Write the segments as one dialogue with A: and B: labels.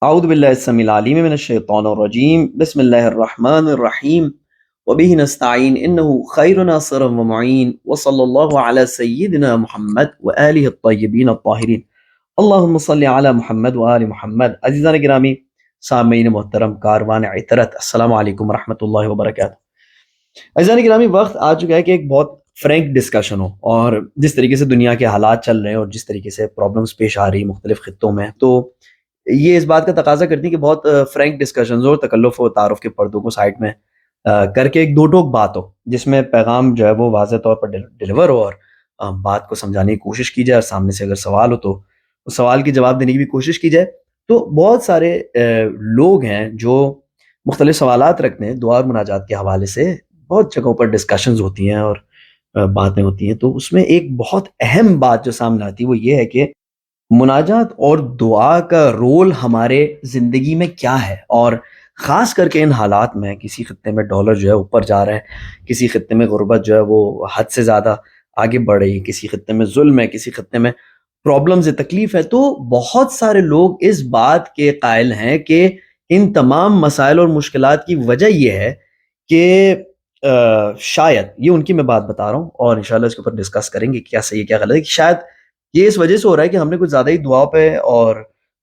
A: اعوذ باللہ السمیع العلیم من الشیطان الرجیم بسم اللہ الرحمن الرحیم وبہ نستعین انہ خیر ناصر و معین وصلی اللہ علی سیدنا محمد وآلہ الطیبین الطاہرین اللہم صلی علی محمد وآل محمد۔ عزیزان گرامی، سامعین محترم، کاروان عطرت، السلام علیکم ورحمۃ اللہ وبرکاتہ۔ عزیزان گرامی، وقت آ چکا ہے کہ ایک بہت فرینک ڈسکشن ہو، اور جس طریقے سے دنیا کے حالات چل رہے ہیں اور جس طریقے سے پرابلمس پیش آ رہی ہیں مختلف خطوں میں، تو یہ اس بات کا تقاضا کرتی ہے کہ بہت فرینک ڈسکشنز اور تکلف و تعارف کے پردوں کو سائڈ میں کر کے ایک دو ٹوک بات ہو، جس میں پیغام جو ہے وہ واضح طور پر ڈلیور ہو، اور بات کو سمجھانے کی کوشش کی جائے، اور سامنے سے اگر سوال ہو تو اس سوال کی جواب دینے کی بھی کوشش کی جائے۔ تو بہت سارے لوگ ہیں جو مختلف سوالات رکھتے ہیں دعا اور مناجات کے حوالے سے، بہت جگہوں پر ڈسکشنز ہوتی ہیں اور باتیں ہوتی ہیں، تو اس میں ایک بہت اہم بات جو سامنے آتی ہے وہ یہ ہے کہ مناجات اور دعا کا رول ہمارے زندگی میں کیا ہے، اور خاص کر کے ان حالات میں کسی خطے میں ڈالر جو ہے اوپر جا رہا ہے، کسی خطے میں غربت جو ہے وہ حد سے زیادہ آگے بڑھ رہی ہے، کسی خطے میں ظلم ہے، کسی خطے میں پرابلمز ہے، تکلیف ہے، تو بہت سارے لوگ اس بات کے قائل ہیں کہ ان تمام مسائل اور مشکلات کی وجہ یہ ہے کہ شاید یہ ان کی میں بات بتا رہا ہوں، اور انشاءاللہ اس کے اوپر ڈسکس کریں گے کیا صحیح ہے کیا غلط ہے، کہ شاید یہ اس وجہ سے ہو رہا ہے کہ ہم نے کچھ زیادہ ہی دعا پہ اور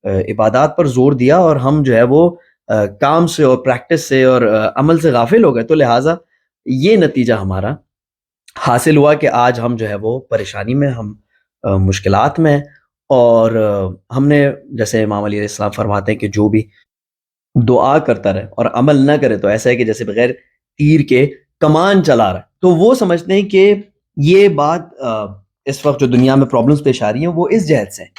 A: عبادات پر زور دیا، اور ہم جو ہے وہ کام سے اور پریکٹس سے اور عمل سے غافل ہو گئے، تو لہٰذا یہ نتیجہ ہمارا حاصل ہوا کہ آج ہم جو ہے وہ پریشانی میں، ہم مشکلات میں، اور ہم نے، جیسے امام علیہ السلام فرماتے ہیں کہ جو بھی دعا کرتا رہے اور عمل نہ کرے تو ایسا ہے کہ جیسے بغیر تیر کے کمان چلا رہا ہے، تو وہ سمجھتے ہیں کہ یہ بات اس وقت جو دنیا میں پرابلمس پیش آ رہی ہیں وہ اس جہت سے ہیں۔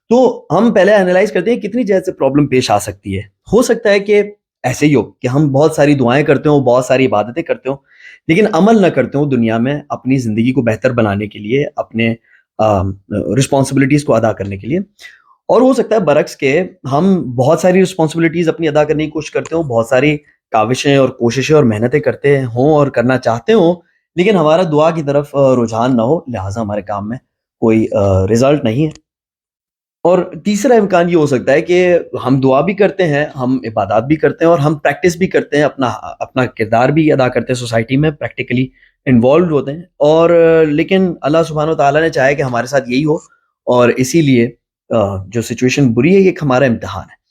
A: تو ہم پہلے انالائز کرتے ہیں کتنی جہت سے پرابلم پیش آ سکتی ہے۔ ہو سکتا ہے کہ ایسے ہی ہو کہ ہم بہت ساری دعائیں کرتے ہوں، بہت ساری عبادتیں کرتے ہوں، لیکن عمل نہ کرتے ہوں دنیا میں اپنی زندگی کو بہتر بنانے کے لیے، اپنے رسپانسبلٹیز کو ادا کرنے کے لیے۔ اور ہو سکتا ہے برعکس کہ ہم بہت ساری رسپانسبلٹیز اپنی ادا کرنے کی کوشش کرتے ہوں، بہت ساری کاوشیں اور کوششیں اور محنتیں کرتے ہوں اور کرنا چاہتے ہوں، لیکن ہمارا دعا کی طرف رجحان نہ ہو، لہٰذا ہمارے کام میں کوئی رزلٹ نہیں ہے۔ اور تیسرا امکان یہ ہو سکتا ہے کہ ہم دعا بھی کرتے ہیں، ہم عبادات بھی کرتے ہیں، اور ہم پریکٹس بھی کرتے ہیں، اپنا کردار بھی ادا کرتے ہیں، سوسائٹی میں پریکٹیکلی انوالوڈ ہوتے ہیں، اور لیکن اللہ سبحانہ و تعالیٰ نے چاہا کہ ہمارے ساتھ یہی ہو، اور اسی لیے جو سچویشن بری ہے یہ ایک ہمارا امتحان ہے۔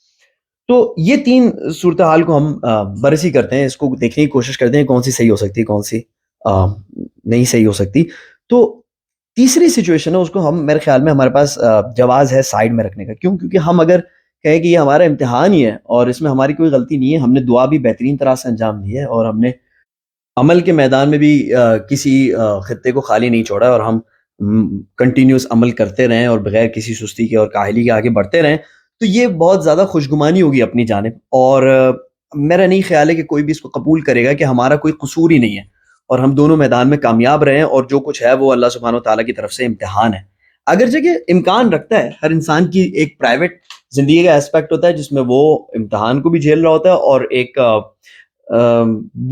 A: تو یہ تین صورتحال کو ہم بررسی کرتے ہیں، اس کو دیکھنے کی کوشش کرتے ہیں کون سی صحیح ہو سکتی ہے، کون سی نہیں صحیح ہو سکتی۔ تو تیسری سچویشن ہے، اس کو ہم، میرے خیال میں ہمارے پاس جواز ہے سائڈ میں رکھنے کا۔ کیوں؟ کیونکہ ہم اگر کہیں کہ یہ ہمارا امتحان ہی ہے اور اس میں ہماری کوئی غلطی نہیں ہے، ہم نے دعا بھی بہترین طرح سے انجام دی ہے، اور ہم نے عمل کے میدان میں بھی کسی خطے کو خالی نہیں چھوڑا، اور ہم کنٹینیوس عمل کرتے رہیں اور بغیر کسی سستی کے اور کاہلی کے آگے بڑھتے رہیں، تو یہ بہت زیادہ خوشگمانی ہوگی اپنی جانب، اور میرا نہیں خیال ہے کہ کوئی بھی اس کو قبول کرے گا کہ ہمارا کوئی قصور ہی نہیں ہے اور ہم دونوں میدان میں کامیاب رہیں، اور جو کچھ ہے وہ اللہ سبحانہ و تعالیٰ کی طرف سے امتحان ہے۔ اگرچہ کہ امکان رکھتا ہے، ہر انسان کی ایک پرائیویٹ زندگی کا اسپیکٹ ہوتا ہے جس میں وہ امتحان کو بھی جھیل رہا ہوتا ہے، اور ایک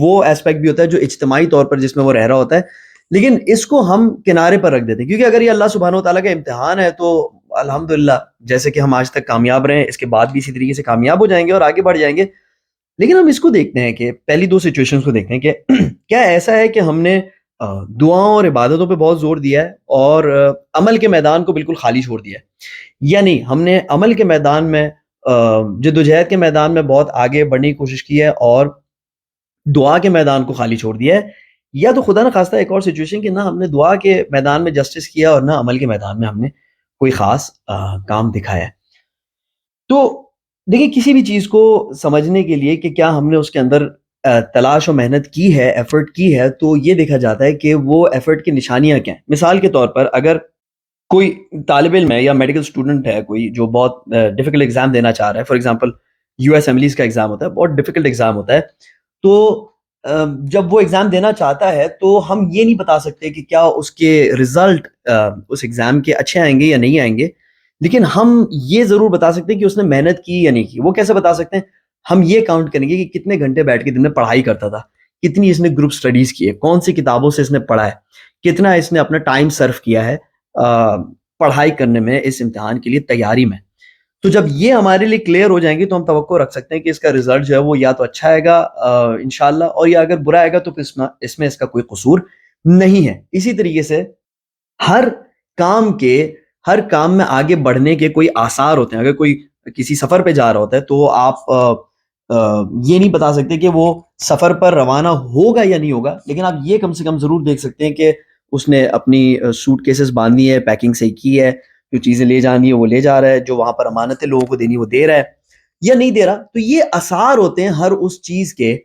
A: وہ اسپیکٹ بھی ہوتا ہے جو اجتماعی طور پر جس میں وہ رہ رہا ہوتا ہے، لیکن اس کو ہم کنارے پر رکھ دیتے ہیں، کیونکہ اگر یہ اللہ سبحانہ و تعالیٰ کا امتحان ہے تو الحمدللہ، جیسے کہ ہم آج تک کامیاب رہے ہیں، اس کے بعد بھی اسی طریقے سے کامیاب ہو جائیں گے اور آگے بڑھ جائیں گے۔ لیکن ہم اس کو دیکھتے ہیں کہ پہلی دو سچویشنز کو دیکھتے ہیں کہ کیا ایسا ہے کہ ہم نے دعاؤں اور عبادتوں پہ بہت زور دیا ہے اور عمل کے میدان کو بالکل خالی چھوڑ دیا ہے، یا نہیں ہم نے عمل کے میدان میں، جدوجہد کے میدان میں بہت آگے بڑھنے کی کوشش کی ہے اور دعا کے میدان کو خالی چھوڑ دیا ہے، یا تو خدا نہ خواستہ ایک اور سچویشن کہ نہ ہم نے دعا کے میدان میں جسٹس کیا اور نہ عمل کے میدان میں ہم نے کوئی خاص کام دکھایا ہے۔ تو دیکھیں، کسی بھی چیز کو سمجھنے کے لیے کہ کیا ہم نے اس کے اندر تلاش و محنت کی ہے، ایفرٹ کی ہے، تو یہ دیکھا جاتا ہے کہ وہ ایفرٹ کی نشانیاں کیا ہیں۔ مثال کے طور پر اگر کوئی طالب علم ہے یا میڈیکل اسٹوڈنٹ ہے کوئی جو بہت ڈیفیکلٹ ایگزام دینا چاہ رہا ہے، فار ایگزامپل یو ایس ایملیز کا ایگزام ہوتا ہے، بہت ڈیفیکلٹ ایگزام ہوتا ہے، تو جب وہ ایگزام دینا چاہتا ہے تو ہم یہ نہیں بتا سکتے کہ کیا اس کے رزلٹ اس ایگزام کے اچھے آئیں گے یا نہیں آئیں گے، لیکن ہم یہ ضرور بتا سکتے ہیں کہ اس نے محنت کی یا نہیں کی۔ وہ کیسے بتا سکتے ہیں؟ ہم یہ کاؤنٹ کریں گے کہ کتنے گھنٹے بیٹھ کے دن میں پڑھائی کرتا تھا، کتنی اس نے گروپ سٹڈیز کی ہے، کون سی کتابوں سے اس نے پڑھا ہے، کتنا اس نے اپنا ٹائم صرف کیا ہے پڑھائی کرنے میں، اس امتحان کے لیے تیاری میں۔ تو جب یہ ہمارے لیے کلیئر ہو جائیں گی تو ہم توقع رکھ سکتے ہیں کہ اس کا رزلٹ جو ہے وہ یا تو اچھا آئے گا انشاءاللہ، اور یا اگر برا آئے گا تو پھر اس میں اس کا کوئی قصور نہیں ہے۔ اسی طریقے سے ہر ہر کام میں آگے بڑھنے کے کوئی آثار ہوتے ہیں۔ اگر کوئی کسی سفر پہ جا رہا ہوتا ہے تو آپ یہ نہیں بتا سکتے کہ وہ سفر پر روانہ ہوگا یا نہیں ہوگا، لیکن آپ یہ کم سے کم ضرور دیکھ سکتے ہیں کہ اس نے اپنی سوٹ کیسز باندھی ہے، پیکنگ صحیح کی ہے، جو چیزیں لے جانی ہے وہ لے جا رہا ہے، جو وہاں پر امانتیں لوگوں کو دینی وہ دے رہا ہے یا نہیں دے رہا۔ تو یہ آثار ہوتے ہیں ہر اس چیز کے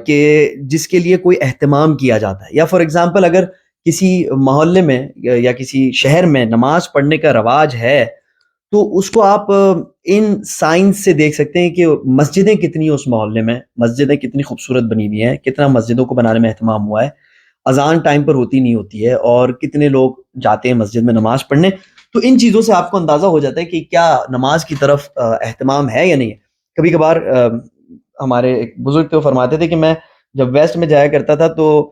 A: کہ جس کے لیے کوئی اہتمام کیا جاتا ہے۔ یا فار ایگزامپل اگر کسی محلے میں یا کسی شہر میں نماز پڑھنے کا رواج ہے تو اس کو آپ ان سائنس سے دیکھ سکتے ہیں کہ مسجدیں کتنی ہیں اس محلے میں، مسجدیں کتنی خوبصورت بنی ہوئی ہیں، کتنا مسجدوں کو بنانے میں اہتمام ہوا ہے، اذان ٹائم پر ہوتی نہیں ہوتی ہے، اور کتنے لوگ جاتے ہیں مسجد میں نماز پڑھنے۔ تو ان چیزوں سے آپ کو اندازہ ہو جاتا ہے کہ کیا نماز کی طرف اہتمام ہے یا نہیں ہے۔ کبھی کبھار ہمارے ایک بزرگ تو فرماتے تھے کہ میں جب ویسٹ میں جایا کرتا تھا تو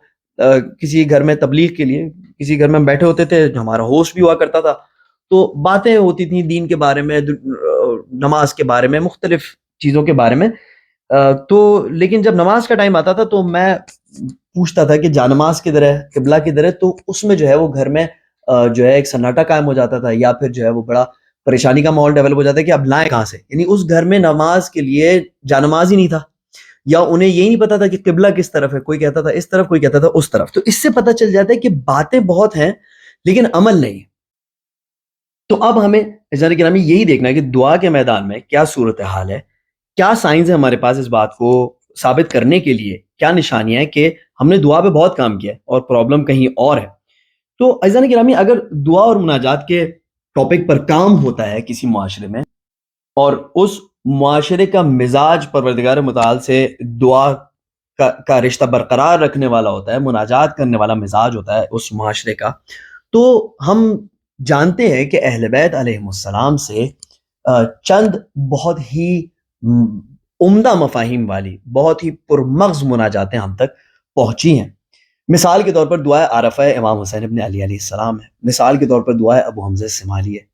A: کسی گھر میں تبلیغ کے لیے کسی گھر میں بیٹھے ہوتے تھے، جو ہمارا ہوسٹ بھی ہوا کرتا تھا، تو باتیں ہوتی تھیں دین کے بارے میں، نماز کے بارے میں، مختلف چیزوں کے بارے میں۔ تو لیکن جب نماز کا ٹائم آتا تھا تو میں پوچھتا تھا کہ جانماز کدھر ہے، قبلہ کدھر ہے، تو اس میں جو ہے وہ گھر میں جو ہے ایک سناٹا قائم ہو جاتا تھا، یا پھر جو ہے وہ بڑا پریشانی کا ماحول ڈیولپ ہو جاتا ہے کہ اب لائیں کہاں سے، یعنی اس گھر میں نماز کے لیے جانماز ہی نہیں تھا، یا انہیں یہی نہیں پتا تھا کہ قبلہ کس طرف ہے، کوئی کہتا تھا اس طرف، کوئی کہتا تھا اس طرف۔ تو اس سے پتہ چل جاتا ہے کہ باتیں بہت ہیں لیکن عمل نہیں ہے۔ تو اب ہمیں عزیزان گرامی یہی دیکھنا ہے کہ دعا کے میدان میں کیا صورتحال ہے، کیا سائنس ہے ہمارے پاس اس بات کو ثابت کرنے کے لیے، کیا نشانیاں ہیں کہ ہم نے دعا پہ بہت کام کیا ہے اور پرابلم کہیں اور ہے۔ تو عزیزان گرامی اگر دعا اور مناجات کے ٹاپک پر کام ہوتا ہے کسی معاشرے میں، اور اس معاشرے کا مزاج پروردگار متعال سے دعا کا رشتہ برقرار رکھنے والا ہوتا ہے، مناجات کرنے والا مزاج ہوتا ہے اس معاشرے کا، تو ہم جانتے ہیں کہ اہل بیت علیہ السلام سے چند بہت ہی عمدہ مفاہیم والی، بہت ہی پرمغز مناجاتیں ہم تک پہنچی ہیں۔ مثال کے طور پر دعائے عرفہ امام حسین ابن علی علیہ السلام ہے، مثال کے طور پر دعائے ابو حمزہ سمالی ہے،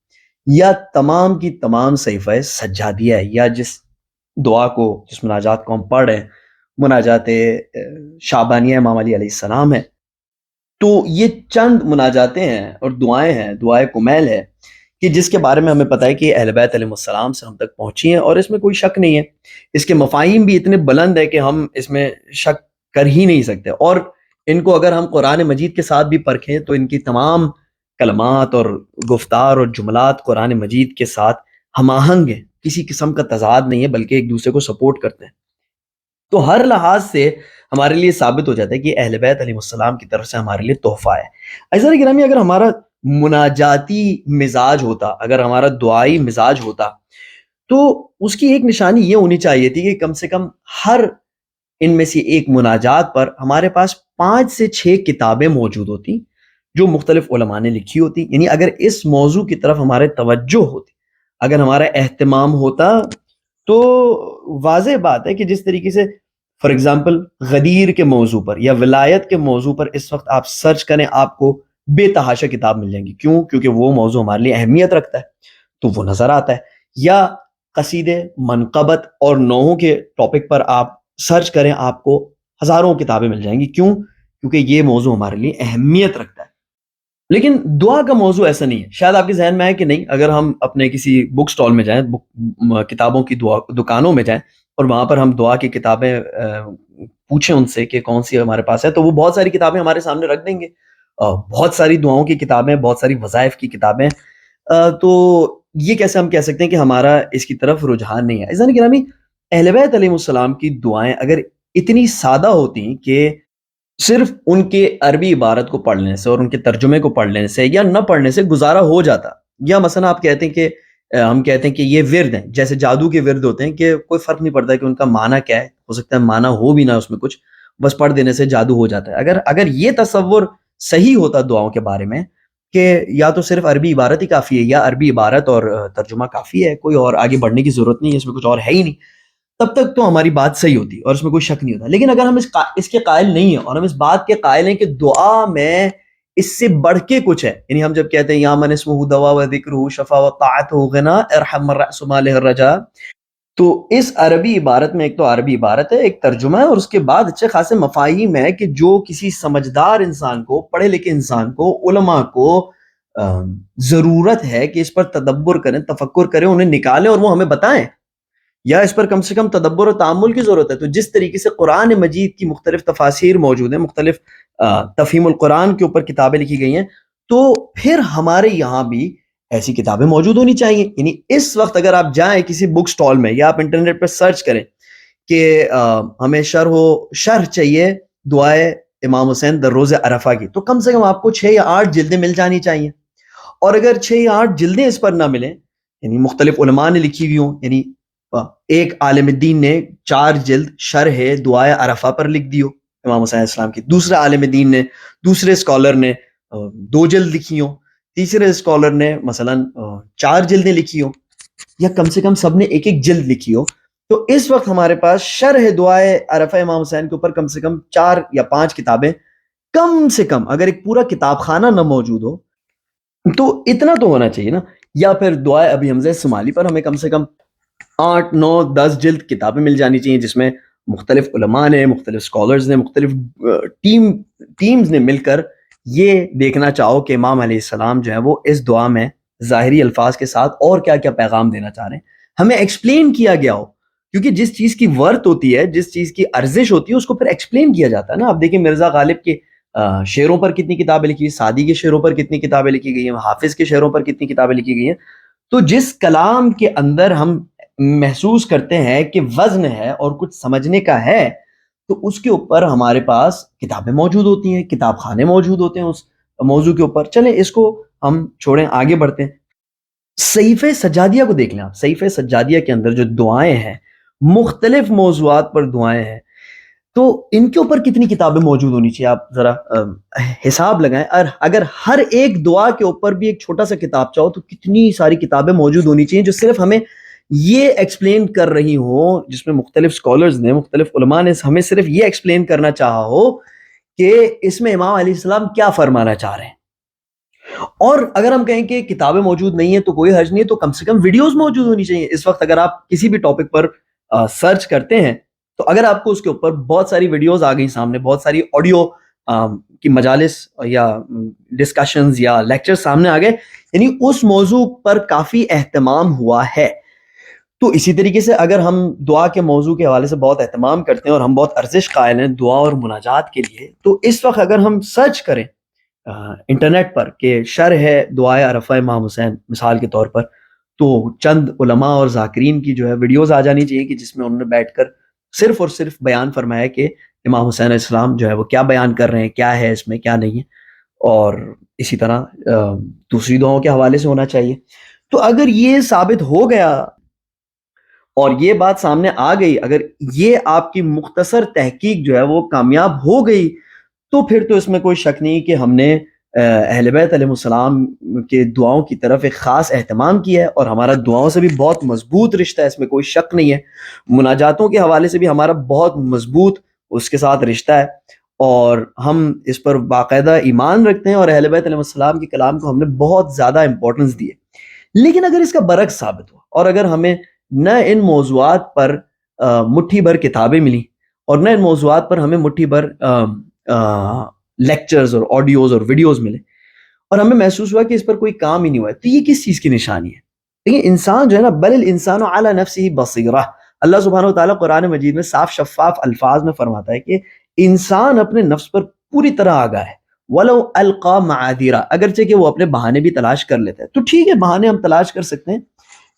A: یا تمام کی تمام صحیفہ سجادیہ ہے، یا جس دعا کو، جس مناجات کو ہم پڑھ رہے ہیں، مناجات شعبانیہ امام علی علیہ السلام ہے۔ تو یہ چند مناجاتیں ہیں اور دعائیں ہیں، دعائے کمیل ہے کہ جس کے بارے میں ہمیں پتہ ہے کہ اہل بیت علیہ السلام سے ہم تک پہنچی ہیں، اور اس میں کوئی شک نہیں ہے۔ اس کے مفاہیم بھی اتنے بلند ہے کہ ہم اس میں شک کر ہی نہیں سکتے، اور ان کو اگر ہم قرآن مجید کے ساتھ بھی پرکھیں تو ان کی تمام کلمات اور گفتار اور جملات قرآن مجید کے ساتھ ہم آہنگ ہیں، کسی قسم کا تضاد نہیں ہے، بلکہ ایک دوسرے کو سپورٹ کرتے ہیں۔ تو ہر لحاظ سے ہمارے لیے ثابت ہو جاتا ہے کہ اہل بیت علیہ السلام کی طرف سے ہمارے لیے تحفہ ہے۔ عزیزان گرامی اگر ہمارا مناجاتی مزاج ہوتا، اگر ہمارا دعائی مزاج ہوتا، تو اس کی ایک نشانی یہ ہونی چاہیے تھی کہ کم سے کم ہر ان میں سے ایک مناجات پر ہمارے پاس 5 سے 6 کتابیں موجود ہوتی جو مختلف علماء نے لکھی ہوتی، یعنی اگر اس موضوع کی طرف ہمارے توجہ ہوتی، اگر ہمارا اہتمام ہوتا، تو واضح بات ہے کہ جس طریقے سے فار ایگزامپل غدیر کے موضوع پر یا ولایت کے موضوع پر اس وقت آپ سرچ کریں، آپ کو بے تحاشا کتاب مل جائیں گی۔ کیوں؟ کیونکہ وہ موضوع ہمارے لیے اہمیت رکھتا ہے تو وہ نظر آتا ہے۔ یا قصیدے، منقبت اور نوحوں کے ٹاپک پر آپ سرچ کریں، آپ کو ہزاروں کتابیں مل جائیں گی۔ کیوں؟ کیونکہ یہ موضوع ہمارے لیے اہمیت رکھتا ہے۔ لیکن دعا کا موضوع ایسا نہیں ہے۔ شاید آپ کے ذہن میں ہے کہ نہیں، اگر ہم اپنے کسی بک سٹال میں جائیں، کتابوں کی دکانوں میں جائیں، اور وہاں پر ہم دعا کی کتابیں پوچھیں ان سے کہ کون سی ہمارے پاس ہے، تو وہ بہت ساری کتابیں ہمارے سامنے رکھ دیں گے، بہت ساری دعاؤں کی کتابیں، بہت ساری وظائف کی کتابیں۔ تو یہ کیسے ہم کہہ سکتے ہیں کہ ہمارا اس کی طرف رجحان نہیں ہے؟ عزیزان گرامی، اہل بیت علیہ السلام کی دعائیں اگر اتنی سادہ ہوتی کہ صرف ان کے عربی عبارت کو پڑھنے سے اور ان کے ترجمے کو پڑھنے سے یا نہ پڑھنے سے گزارا ہو جاتا، یا مثلا آپ کہتے ہیں کہ ہم کہتے ہیں کہ یہ ورد ہیں، جیسے جادو کے ورد ہوتے ہیں کہ کوئی فرق نہیں پڑتا کہ ان کا معنی کیا ہے، ہو سکتا ہے معنی ہو بھی نہ اس میں کچھ، بس پڑھ دینے سے جادو ہو جاتا ہے۔ اگر یہ تصور صحیح ہوتا دعاؤں کے بارے میں کہ یا تو صرف عربی عبارت ہی کافی ہے، یا عربی عبارت اور ترجمہ کافی ہے، کوئی اور آگے بڑھنے کی ضرورت نہیں ہے، اس میں کچھ اور ہے ہی نہیں، تب تک تو ہماری بات صحیح ہوتی اور اس میں کوئی شک نہیں ہوتا۔ لیکن اگر ہم اس کے قائل نہیں ہیں اور ہم اس بات کے قائل ہیں کہ دعا میں اس سے بڑھ کے کچھ ہے. یعنی ہم جب کہتے ہیں یا من اسمہ دوا و ذکرہ شفا و طاعتہ غنا ارحم من رأس مالہ الرجا، تو اس عربی عبارت میں ایک تو عربی عبارت ہے، ایک ترجمہ ہے، اور اس کے بعد اچھے خاصے مفاہیم ہے کہ جو کسی سمجھدار انسان کو، پڑھے لکھے انسان کو، علماء کو ضرورت ہے کہ اس پر تدبر کریں، تفکر کریں، انہیں نکالیں اور وہ ہمیں بتائیں، یا اس پر کم سے کم تدبر و تعامل کی ضرورت ہے. تو جس طریقے سے قرآن مجید کی مختلف تفاسیر موجود ہیں، مختلف تفہیم القرآن کے اوپر کتابیں لکھی گئی ہیں، تو پھر ہمارے یہاں بھی ایسی کتابیں موجود ہونی چاہیے. یعنی اس وقت اگر آپ جائیں کسی بک سٹال میں یا آپ انٹرنیٹ پر سرچ کریں کہ ہمیں شرح چاہیے دعائے امام حسین در روز عرفہ کی، تو کم سے کم آپ کو 6 یا 8 جلدیں مل جانی چاہیے. اور اگر 6 یا 8 جلدیں اس پر نہ ملیں، یعنی مختلف علماء نے لکھی ہوئی ہوں، یعنی ایک عالم دین نے 4 جلد شرح دعائے عرفہ پر لکھ دی ہو امام حسین علیہ السلام کی، دوسرے عالم دین نے، دوسرے اسکالر نے 2 جلد لکھی ہوں، تیسرے اسکالر نے مثلا 4 جلدیں لکھی ہوں، یا کم سے کم سب نے ایک ایک جلد لکھی ہو، تو اس وقت ہمارے پاس شرح دعائے عرفہ امام حسین کے اوپر کم سے کم 4 یا 5 کتابیں، کم سے کم اگر ایک پورا کتاب خانہ نہ موجود ہو تو اتنا تو ہونا چاہیے نا. یا پھر دعائے ابی حمزہ سمالی پر ہمیں کم سے کم 8 9 10 جلد کتابیں مل جانی چاہیے، جس میں مختلف علماء نے، مختلف اسکالرز نے، مختلف ٹیمز نے مل کر یہ دیکھنا چاہو کہ امام علیہ السلام جو ہے وہ اس دعا میں ظاہری الفاظ کے ساتھ اور کیا کیا پیغام دینا چاہ رہے ہیں، ہمیں ایکسپلین کیا گیا ہو. کیونکہ جس چیز کی ورت ہوتی ہے، جس چیز کی ارزش ہوتی ہے، اس کو پھر ایکسپلین کیا جاتا ہے نا. آپ دیکھیں مرزا غالب کے شعروں پر کتنی کتابیں لکھی، سعدی کے شعروں پر کتنی کتابیں لکھی گئی ہیں، حافظ کے شعروں پر کتنی کتابیں لکھی گئی ہیں. تو جس کلام کے اندر ہم محسوس کرتے ہیں کہ وزن ہے اور کچھ سمجھنے کا ہے، تو اس کے اوپر ہمارے پاس کتابیں موجود ہوتی ہیں، کتاب خانے موجود ہوتے ہیں اس موضوع کے اوپر. چلیں اس کو ہم چھوڑیں، آگے بڑھتے ہیں. صحیفہ سجادیہ کو دیکھ لیں آپ. صحیفہ سجادیہ کے اندر جو دعائیں ہیں، مختلف موضوعات پر دعائیں ہیں، تو ان کے اوپر کتنی کتابیں موجود ہونی چاہیے؟ آپ ذرا حساب لگائیں. اور اگر ہر ایک دعا کے اوپر بھی ایک چھوٹا سا کتاب چاہو تو کتنی ساری کتابیں موجود ہونی چاہیے جو صرف ہمیں یہ ایکسپلین کر رہی ہوں، جس میں مختلف اسکالرز نے، مختلف علماء نے ہمیں صرف یہ ایکسپلین کرنا چاہا ہو کہ اس میں امام علیہ السلام کیا فرمانا چاہ رہے ہیں. اور اگر ہم کہیں کہ کتابیں موجود نہیں ہیں تو کوئی حرج نہیں ہے، تو کم سے کم ویڈیوز موجود ہونی چاہیے. اس وقت اگر آپ کسی بھی ٹاپک پر سرچ کرتے ہیں تو اگر آپ کو اس کے اوپر بہت ساری ویڈیوز آ گئی سامنے، بہت ساری آڈیو کی مجالس یا ڈسکشنز یا لیکچر سامنے آ گئے، یعنی اس موضوع پر کافی اہتمام ہوا ہے. تو اسی طریقے سے اگر ہم دعا کے موضوع کے حوالے سے بہت اہتمام کرتے ہیں اور ہم بہت ارزش قائل ہیں دعا اور مناجات کے لیے، تو اس وقت اگر ہم سرچ کریں انٹرنیٹ پر کہ شرح ہے دعائے عرفہ امام حسین مثال کے طور پر، تو چند علماء اور ذاکرین کی جو ہے ویڈیوز آ جانی چاہیے کہ جس میں انہوں نے بیٹھ کر صرف اور صرف بیان فرمایا کہ امام حسین علیہ السلام جو ہے وہ کیا بیان کر رہے ہیں، کیا ہے اس میں، کیا نہیں ہے. اور اسی طرح دوسری دعاؤں کے حوالے سے ہونا چاہیے. تو اگر یہ ثابت ہو گیا اور یہ بات سامنے آ گئی، اگر یہ آپ کی مختصر تحقیق جو ہے وہ کامیاب ہو گئی، تو پھر تو اس میں کوئی شک نہیں کہ ہم نے اہل بیت علیہ السلام کے دعاؤں کی طرف ایک خاص اہتمام کیا ہے، اور ہمارا دعاؤں سے بھی بہت مضبوط رشتہ ہے، اس میں کوئی شک نہیں ہے. مناجاتوں کے حوالے سے بھی ہمارا بہت مضبوط اس کے ساتھ رشتہ ہے، اور ہم اس پر باقاعدہ ایمان رکھتے ہیں، اور اہل بیت علیہ السلام کے کلام کو ہم نے بہت زیادہ امپورٹنس دی ہے. لیکن اگر اس کا برعکس ثابت ہوا، اور اگر ہمیں نہ ان موضوعات پر مٹھی بھر کتابیں ملی، اور نہ ان موضوعات پر ہمیں مٹھی بھر لیکچرز اور آڈیوز اور ویڈیوز ملے، اور ہمیں محسوس ہوا کہ اس پر کوئی کام ہی نہیں ہوا ہے، تو یہ کس چیز کی نشانی ہے؟ دیکھیں انسان جو ہے نا، بل الانسان علی نفسہ بصیرہ، اللہ سبحانہ وتعالیٰ قرآن مجید میں صاف شفاف الفاظ میں فرماتا ہے کہ انسان اپنے نفس پر پوری طرح آگاہ ہے. وَلَوْ أَلْقَى مَعَاذِيرًا، اگرچہ کہ وہ اپنے بہانے بھی تلاش کر لیتا ہے، تو ٹھیک ہے بہانے ہم تلاش کر سکتے ہیں،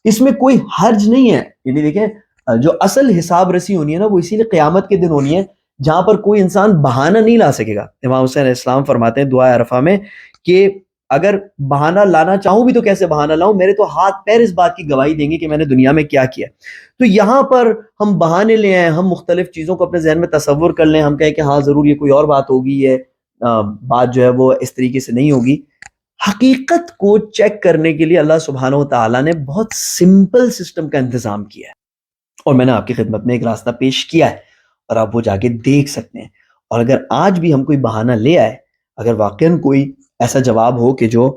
A: اس میں کوئی حرج نہیں ہے. یعنی دیکھیں جو اصل حساب رسی ہونی ہے نا، وہ اسی لیے قیامت کے دن ہونی ہے جہاں پر کوئی انسان بہانہ نہیں لا سکے گا. امام حسین علیہ السلام فرماتے ہیں دعا عرفہ میں کہ اگر بہانہ لانا چاہوں بھی تو کیسے بہانہ لاؤں، میرے تو ہاتھ پیر اس بات کی گواہی دیں گے کہ میں نے دنیا میں کیا کیا. تو یہاں پر ہم بہانے لے آئیں، ہم مختلف چیزوں کو اپنے ذہن میں تصور کر لیں، ہم کہیں کہ ہاں ضرور یہ کوئی اور بات ہوگی، یہ بات جو ہے وہ اس طریقے سے نہیں ہوگی. حقیقت کو چیک کرنے کے لیے اللہ سبحانہ وتعالیٰ نے بہت سمپل سسٹم کا انتظام کیا ہے، اور میں نے آپ کی خدمت میں ایک راستہ پیش کیا ہے، اور آپ وہ جا کے دیکھ سکتے ہیں. اور اگر آج بھی ہم کوئی بہانہ لے آئے، اگر واقعاً کوئی ایسا جواب ہو کہ جو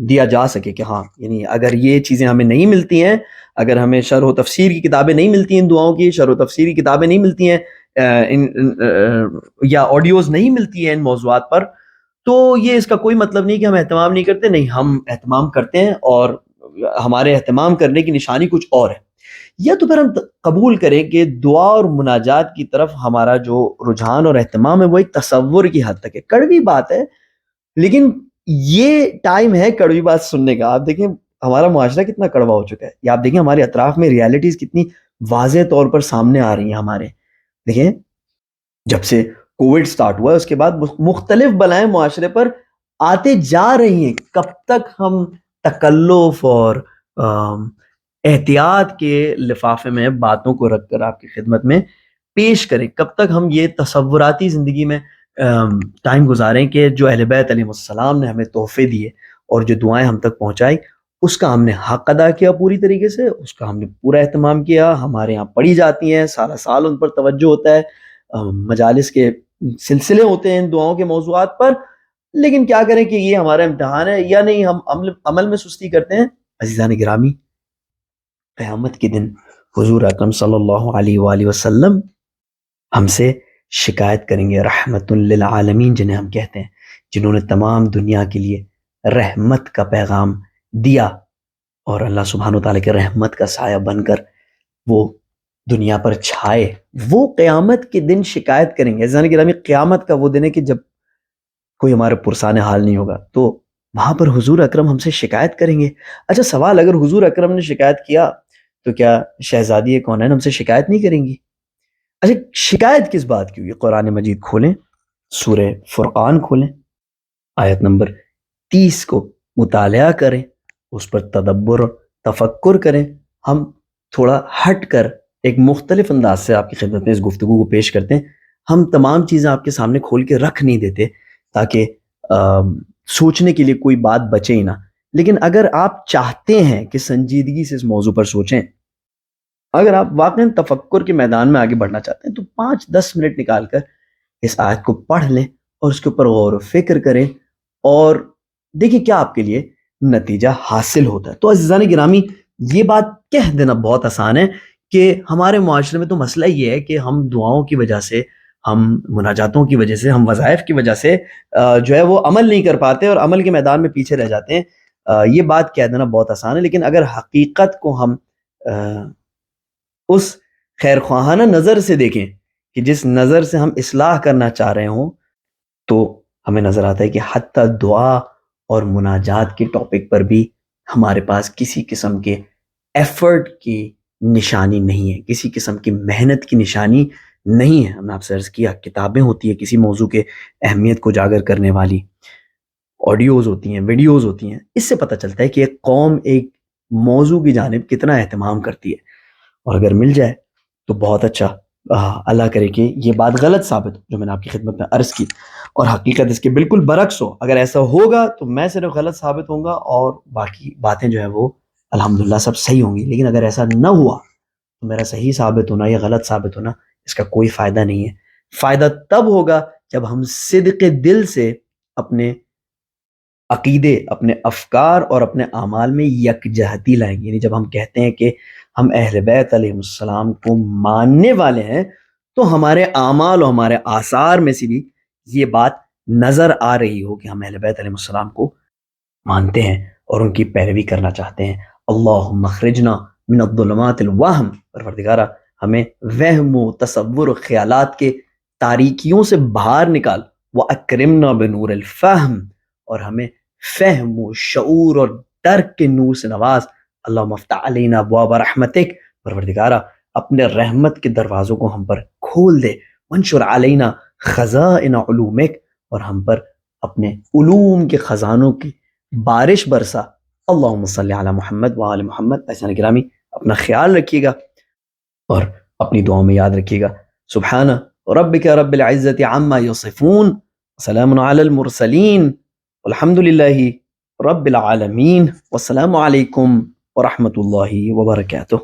A: دیا جا سکے کہ ہاں یعنی اگر یہ چیزیں ہمیں نہیں ملتی ہیں، اگر ہمیں شرح و تفسیر کی کتابیں نہیں ملتی ہیں، دعاؤں کی شرح و تفسیر کی کتابیں نہیں ملتی ہیں، یا آڈیوز نہیں ملتی ہیں ان موضوعات پر، تو یہ اس کا کوئی مطلب نہیں کہ ہم اہتمام نہیں کرتے. نہیں، ہم اہتمام کرتے ہیں، اور ہمارے اہتمام کرنے کی نشانی کچھ اور ہے. یا تو پھر ہم قبول کریں کہ دعا اور مناجات کی طرف ہمارا جو رجحان اور اہتمام ہے وہ ایک تصور کی حد تک ہے. کڑوی بات ہے، لیکن یہ ٹائم ہے کڑوی بات سننے کا. آپ دیکھیں ہمارا معاشرہ کتنا کڑوا ہو چکا ہے، یا آپ دیکھیں ہمارے اطراف میں ریالٹیز کتنی واضح طور پر سامنے آ رہی ہیں ہمارے. دیکھیں جب سے کووڈ سٹارٹ ہوا ہے اس کے بعد مختلف بلائیں معاشرے پر آتے جا رہی ہیں. کب تک ہم تکلف اور احتیاط کے لفافے میں باتوں کو رکھ کر آپ کی خدمت میں پیش کریں؟ کب تک ہم یہ تصوراتی زندگی میں ٹائم گزاریں کہ جو اہل بیت علیہ السلام نے ہمیں تحفے دیے اور جو دعائیں ہم تک پہنچائی، اس کا ہم نے حق ادا کیا پوری طریقے سے، اس کا ہم نے پورا اہتمام کیا. ہمارے یہاں پڑھی جاتی ہیں، سارا سال ان پر توجہ ہوتا ہے، مجالس کے سلسلے ہوتے ہیں ان دعاؤں کے موضوعات پر. لیکن کیا کریں کہ یہ ہمارا امتحان ہے یا نہیں، ہم عمل میں سستی کرتے ہیں. عزیزان گرامی، قیامت کے دن حضور اکرم صلی اللہ علیہ وآلہ وسلم ہم سے شکایت کریں گے. رحمت للعالمین جنہیں ہم کہتے ہیں، جنہوں نے تمام دنیا کے لیے رحمت کا پیغام دیا، اور اللہ سبحانہ وتعالی کے رحمت کا سایہ بن کر وہ دنیا پر چھائے، وہ قیامت کے دن شکایت کریں گے. عزیزان گرامی، قیامت کا وہ دن ہے کہ جب کوئی ہمارے پرسان حال نہیں ہوگا، تو وہاں پر حضور اکرم ہم سے شکایت کریں گے. اچھا سوال، اگر حضور اکرم نے شکایت کیا تو کیا شہزادی کونین ہم سے شکایت نہیں کریں گی؟ اچھا شکایت کس بات کی ہوئی؟ قرآن مجید کھولیں، سورہ فرقان کھولیں، آیت نمبر 30 کو مطالعہ کریں، اس پر تدبر اور تفکر کریں. ہم تھوڑا ہٹ کر ایک مختلف انداز سے آپ کی خدمت میں اس گفتگو کو پیش کرتے ہیں. ہم تمام چیزیں آپ کے سامنے کھول کے رکھ نہیں دیتے تاکہ سوچنے کے لیے کوئی بات بچے ہی نہ. لیکن اگر آپ چاہتے ہیں کہ سنجیدگی سے اس موضوع پر سوچیں، اگر آپ واقعاً تفکر کے میدان میں آگے بڑھنا چاہتے ہیں، تو 5-10 منٹ نکال کر اس آیت کو پڑھ لیں اور اس کے اوپر غور و فکر کریں، اور دیکھیں کیا آپ کے لیے نتیجہ حاصل ہوتا ہے. تو عزیزان گرامی، یہ بات کہہ دینا بہت آسان ہے کہ ہمارے معاشرے میں تو مسئلہ یہ ہے کہ ہم دعاؤں کی وجہ سے، ہم مناجاتوں کی وجہ سے، ہم وظائف کی وجہ سے جو ہے وہ عمل نہیں کر پاتے اور عمل کے میدان میں پیچھے رہ جاتے ہیں. یہ بات کہہ دینا بہت آسان ہے، لیکن اگر حقیقت کو ہم اس خیر خواہانہ نظر سے دیکھیں کہ جس نظر سے ہم اصلاح کرنا چاہ رہے ہوں، تو ہمیں نظر آتا ہے کہ حتی دعا اور مناجات کے ٹاپک پر بھی ہمارے پاس کسی قسم کے ایفرٹ کی نشانی نہیں ہے، کسی قسم کی محنت کی نشانی نہیں ہے. ہم نے آپ سے عرض کیا کتابیں ہوتی ہیں کسی موضوع کے اہمیت کو اجاگر کرنے والی، آڈیوز ہوتی ہیں، ویڈیوز ہوتی ہیں. اس سے پتہ چلتا ہے کہ ایک قوم ایک موضوع کی جانب کتنا اہتمام کرتی ہے. اور اگر مل جائے تو بہت اچھا، اللہ کرے کہ یہ بات غلط ثابت ہو جو میں نے آپ کی خدمت میں عرض کی، اور حقیقت اس کے بالکل برعکس ہو. اگر ایسا ہوگا تو میں صرف غلط ثابت ہوں گا اور باقی باتیں جو ہیں وہ الحمدللہ سب صحیح ہوں گی. لیکن اگر ایسا نہ ہوا تو میرا صحیح ثابت ہونا یا غلط ثابت ہونا، اس کا کوئی فائدہ نہیں ہے. فائدہ تب ہوگا جب ہم صدق دل سے اپنے عقیدے، اپنے افکار اور اپنے اعمال میں یکجہتی لائیں گے. یعنی جب ہم کہتے ہیں کہ ہم اہل بیت علیہ السلام کو ماننے والے ہیں، تو ہمارے اعمال اور ہمارے آثار میں سے بھی یہ بات نظر آ رہی ہو کہ ہم اہل بیت علیہ السلام کو مانتے ہیں اور ان کی پیروی کرنا چاہتے ہیں. اللہم اخرجنا من الظلمات الوہم، پروردگارہ ہمیں وہم و تصور و خیالات کے تاریکیوں سے باہر نکال. وَأَكْرِمْنَا بِنُورِ الْفَهْم، اور ہمیں فہم و شعور اور درک کے نور سے نواز. اللہم افتح علینا ابواب رحمتک، پروردگارہ اپنے رحمت کے دروازوں کو ہم پر کھول دے. وانشر علینا خزائن علومک، اور ہم پر اپنے علوم کے خزانوں کی بارش برسا. اللہم صلی علی محمد وآل محمد. ایسا گرامی اپنا خیال رکھیے گا اور اپنی دعاؤں میں یاد رکھیے گا. سبحان ربک رب العزت عما یصفون، سلام علی المرسلین، والحمد للہ رب العالمین، والسلام علیکم ورحمۃ اللہ وبرکاتہ.